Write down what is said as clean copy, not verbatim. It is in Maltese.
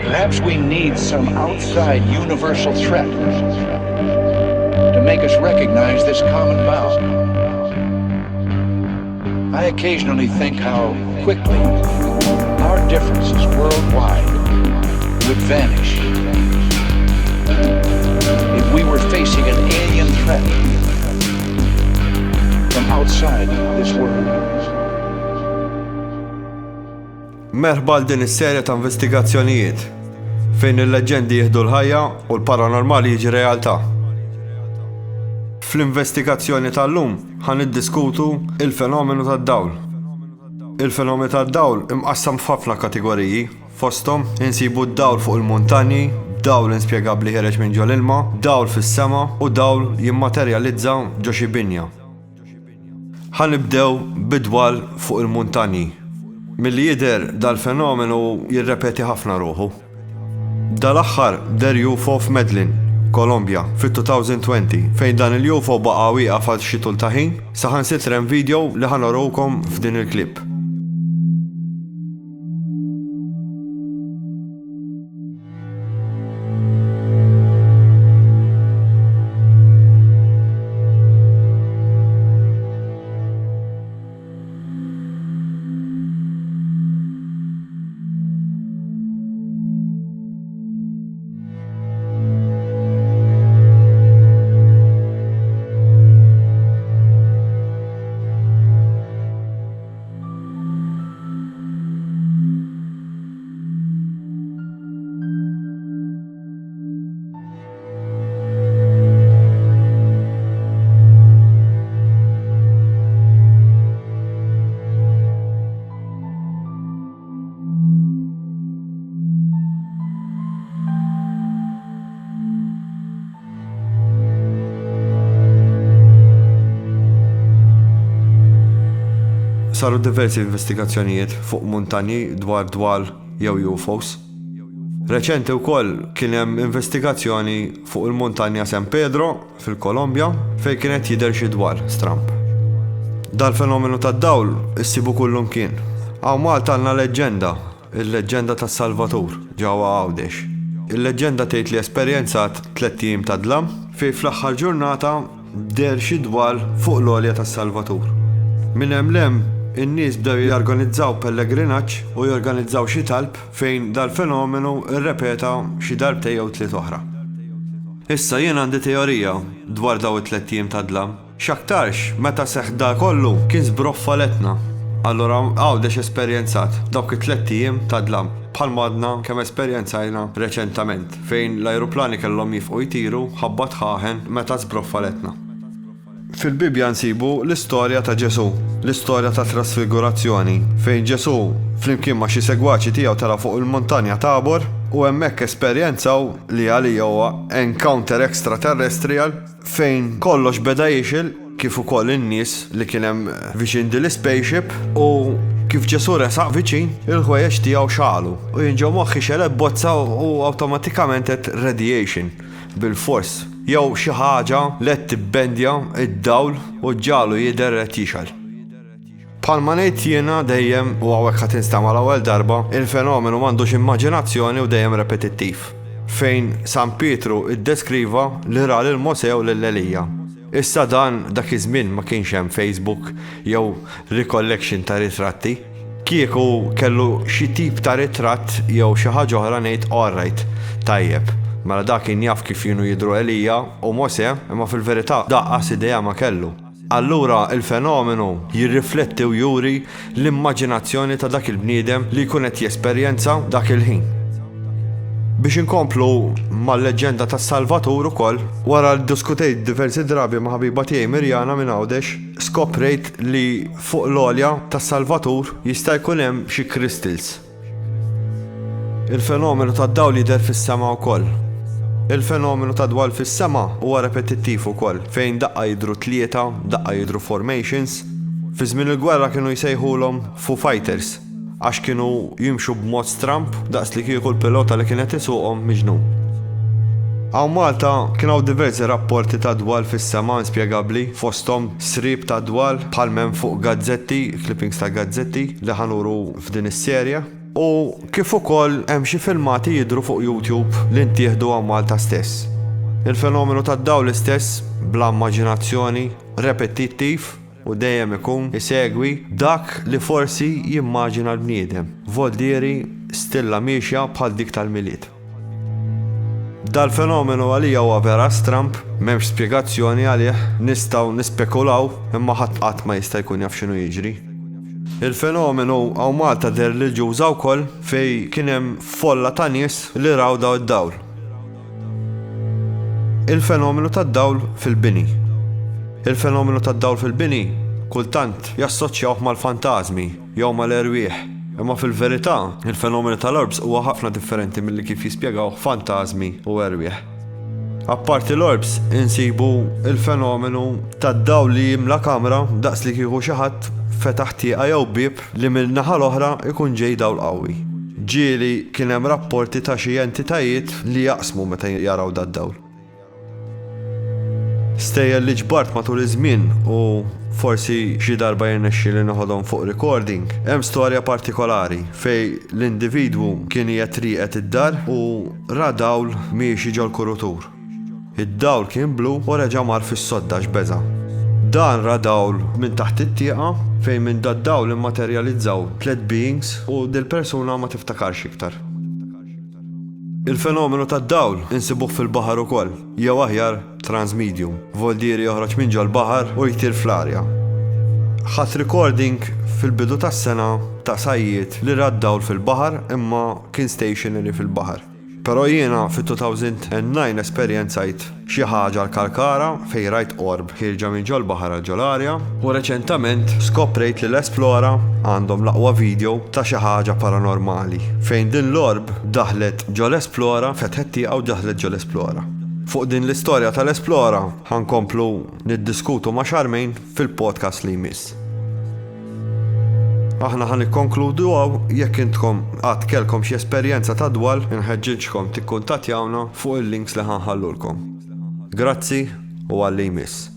Perhaps we need some outside universal threat to make us recognize this common bound. I occasionally think how quickly our differences worldwide would vanish if we were facing an alien threat from outside this world. Merħba l din is-serja ta' investigazzjonijiet fejn il-leġendi jieħdu l-ħajja u l-paranormali jiġi realtà. Fl-investigazzjoni tal-lum ħan iddiskutu il-fenomenu tad-dawl. Il-fenomenu tad-dawl imqassam f'ħafna kategoriji, fosthom insibu d-dawl fuq il-muntanji, dawl inspjegabbli ħareġ minn ġol ilma, dawl fis-sema u dawl jimmaterjalizza ġo xi binja. Ħanibdew bid-dwal fuq il-muntanji. Milli jidher dal-fenomenu jirrepeti ħafna ruħu. Dal-aħħar der UFO f'Medellin, Kolombja, fit-2020, fejn dan il-UFO baqa' wieqaf għal xi tul ta' ħin, saħansitra hemm video li ħanorukom f'din il-klipp. Saru diversi investigazzjonijiet fuq muntanji dwar dwal jew UFOs. Reċenti wkoll kien hemm investigazzjoni fuq il-muntanja San Pedro fil-Kolombja fejn kienet jidher xi dwar stramp. Dal-fenomenu tad-dawl issibu kullum kien. Hawn Malta għandna leġġenda, il-leġġenda tas-Salvatur ġewwa Għawdex. Il-leġġenda tgħid li esperjenzat 3 jiem ta' dlam fejn fl-aħħar ġurnata der xi dwar fuq l-għolja tas-Salvatur. Minn hemm l-hemm in-nies bdew jorganizzaw pellegrinaġġ u jorganizzaw xi talb fejn dal-fenomenu rrepeta xi darbtej jew 3 oħra. Issa jien għandi teorija dwar daw it-3 jiem ta' dlam. X'aktarx meta seħħ da kollu kien żbroffaletna. Allura Għawdex esperjenzat dawk it-3 jiem ta' dlam bħal madna kemm esperjenzajna reċentament fejn l-ajruplani kellhom jifqu jtiru ħabba tħaħen meta żbroffaletna. Fil-Bibja nsibu l-istorja ta' Ġesu, l-istorja ta' trasfigurazzjoni, fejn Ġesu flimkien ma' xi segwaċi tiegħu tara fuq il-montanja Tabor u hemmhekk esperjenzaw li għalija huwa encounter extraterrestrial fejn kollox beda jixil kif ukoll in-nies li kien hemm viċin din l-spaceship u kif Ġesu resaq viċin il-ħwejjeġ tiegħu xagħlu u jinġew moħħi xeleb bozza u awtomatikament qed radiation bil-fors. Jew xi ħaġa li qed tibbendja id-dawl u ġġalu jidher qed jixal. Bħalma ngħid jiena dejjem u hawnhekk ħadd tinstema' l-ewwel darba, il-fenomenu m'għandux immaġinazzjoni u dejjem repetittiv. Fejn San Pietru iddeskriva li ra lil Mosè u lil Elija. Issa dan dak iż-żmien ma kienx hemm Facebook jew recollection ta' ritratti. Kieku kellu xi tip ta' ritratt jew xi ħaġa oħra ngħid all right, tajjeb. Mela dak kien jaf kif kienu jidhru Elija u Mosè, imma fil-verità daqqas idea ma kellu. Allura il-fenomenu jirrifletti u juri l-immaġinazzjoni ta' dak il-bniedem li jkun qed jesperjenza dak il-ħin. Biex inkomplu mal-leġenda tas-Salvatur ukoll, wara li diskutejt diversi drabi ma' ħabiba tiegħi Mirjana minn Għawdex, skoprejt li fuq l-għolja tas-Salvatur jista' jkun hemm xi crystals. Il-fenomenu tad-dawl jidher fis-sema wkoll. Il-fenomenu ta' dwal fis-sema huwa repetittiv ukoll fejn daqqa jidhru 3, daqqa jidhru formations. Fi żmien il-gwerra kienu jsejħulhom Foo Fighters għax kienu jimxu b'mod stramp daqs li kieku l-pilota li kienet isuqhom miġnun. Għaw Malta kienaw diversi rapporti ta' dwal fis-sema inspjegabbli fosthom srib ta' dwal bħal men fuq gazzetti, clippings ta' gazzetti li ħanuru f'din is-serje. U kif ukoll hemm xi filmati jidhru fuq YouTube li ntieħdu għaw Malta stess. Il-fenomenu tad-dawl istess bla immaġinazzjoni, repetittiv u dejjem ikun isegwi dak li forsi jimmaġina l-bniedem. Voldieri stilla miexja bħal dik tal-miliet. Dal-fenomenu għalija huwa vera stramp, m'hemmx spjegazzjoni għalih, nistgħu nispekulaw imma ħadd qatt ma jista' jkun jaf x'inhu jiġri. Il-fenomenu għaw Malta der li ġuża wkoll fej kien hemm folla ta' nies li raw daw id-dawl. Il-fenomenu tad-dawl fil-bini. Il-fenomenu tad-dawl fil-bini kultant jassoċjawh mal-fantażmi jew mal-erwieħ. Imma fil-verità, il-fenomenu tal-orbs huwa ħafna differenti milli kif jispjegaw fantażmi u erwieħ. Apparti l-orbs, insibu il-fenomenu tad-dawl li jimla kamra daqs li kieku xi ħadd fetaħ tieqa jew bieb li mill-naħa l-oħra ikun ġej dawl qawwi. Ġieli kien hemm rapporti ta' xi entitajiet li jaqsmu meta jaraw dad-dawl. Stejjel li ġbart matul iż-żmien u forsi xi darba jirnexxi li noħodhom fuq recording, hemm storja partikolari fej l-individwu kien jitriqet id-dar u ra dawl miexi ġol kurutur. Id-dawl kien blu u reġa' mar fis-sodda x'beża. Dan ra dawl minn taħt it-tieqa fejn minn dad-dawl immaterjalizzaw 3 beings u dil-persuna ma tiftakarx iktar. Il-fenomenu tad-dawl insibuh fil-baħar ukoll, jew aħjar transmedium. Voldieri joħroġ minn ġol baħar u jtir fl-arja. Ħadd recording fil-bidu tas-sena ta' sajjiet li ra d-dawl fil-baħar imma kien stationary fil-baħar. Però jiena fit-2009 esperjenzajt xi ħaġa l-Kalkara fejn rajt orb ħirġa minn ġol baħar għal ġol arja u reċentament skoprejt li l-Esplora għandhom l-aqwa video ta' xi ħaġa paranormali fejn din l-orb daħlet ġol Esplora fetħet tieqa u daħlet ġol Esplora. Fuq din l-istorja tal-Esplora ħankomplu niddiskutu ma' Xarmejn fil-podcast li jmiss. Aħna ħan ikkonkludu għaw jekk intkom għad kelkom xi esperjenza ta' dwal inħeġġiġkom tikkuntattjawna fuq il-links li ħanħallulkom. Grazzi u għalli jmiss.